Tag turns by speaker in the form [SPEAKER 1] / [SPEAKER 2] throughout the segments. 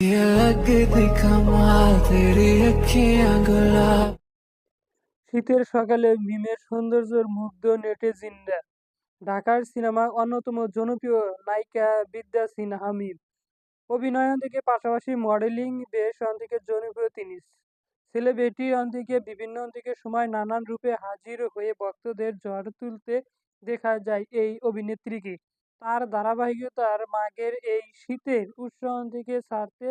[SPEAKER 1] ये लगती कमाल तेरी अखियां गुलाब।
[SPEAKER 2] শীতের সকালে মিমের সৌন্দর্যের মুগ্ধ নেটিজেনরা। ঢাকার সিনেমার অন্যতম জনপ্রিয় নায়িকা বিদ্যা সিনহা মিম। অভিনয় থেকে পাশাপাশি মডেলিং বেশ থেকে জনপ্রিয় তিনি। সেলিব্রিটি থেকে বিভিন্ন থেকে সময় নানান রূপে হাজির হয়ে ভক্তদের ঝড় তুলতে দেখা যায় এই অভিনেত্রীকে। তার ধারাবাহিকতার মাঘের এই শীতের উৎস থেকে ছাড়তে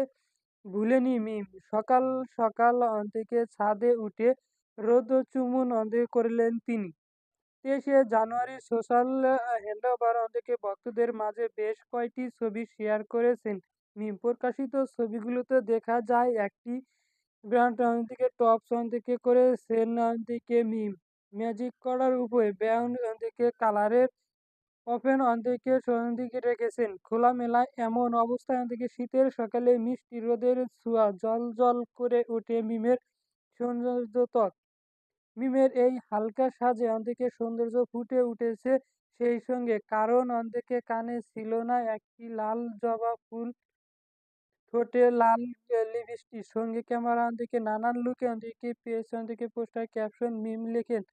[SPEAKER 2] ভুলেনি মিম। সকাল সকাল থেকে ছাদে উঠে রোদ করলেন তিনি। 23শে জানুয়ারি সোশ্যাল হ্যান্ডওভার থেকে ভক্তদের মাঝে বেশ কয়েকটি ছবি শেয়ার করেছেন মিম। প্রকাশিত ছবিগুলোতে দেখা যায় একটি ব্র্যান্ড থেকে টপ থেকে করেছেন থেকে মিম ম্যাজিক করার উপরে ব্যান্ড থেকে কালারের ওপেন থেকে দিকে রেখেছেন খোলামেলা। এমন অবস্থায় থেকে শীতের সকালে মিষ্টি রোদের ছোঁয়া জল জল করে ওঠে মিমের সৌন্দর্য ত্বক। মিমের এই হালকা সাজে থেকে সৌন্দর্য ফুটে উঠেছে সেই সঙ্গে, কারণ থেকে কানে ছিল না একটি লাল জবা ফুল, ঠোঁটে লাল লিপস্টিক, সঙ্গে ক্যামেরা থেকে নানান লুকে থেকে পেজ থেকে পোস্টার ক্যাপশন মিম লেখেন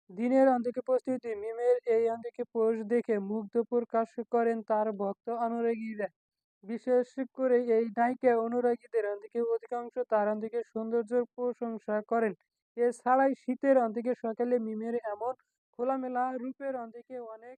[SPEAKER 2] দিনের থেকে প্রস্তুতি। মিমের এই থেকে পোস্ট দেখে মুগ্ধ প্রকাশ করেন তার ভক্ত অনুরাগীরা। বিশেষ করে এই নায়িকা অনুরাগীদের থেকে অধিকাংশ তার থেকে সৌন্দর্যের প্রশংসা করেন। এছাড়াই শীতের থেকে সকালে মিমের এমন খোলামেলা রূপের থেকে অনেক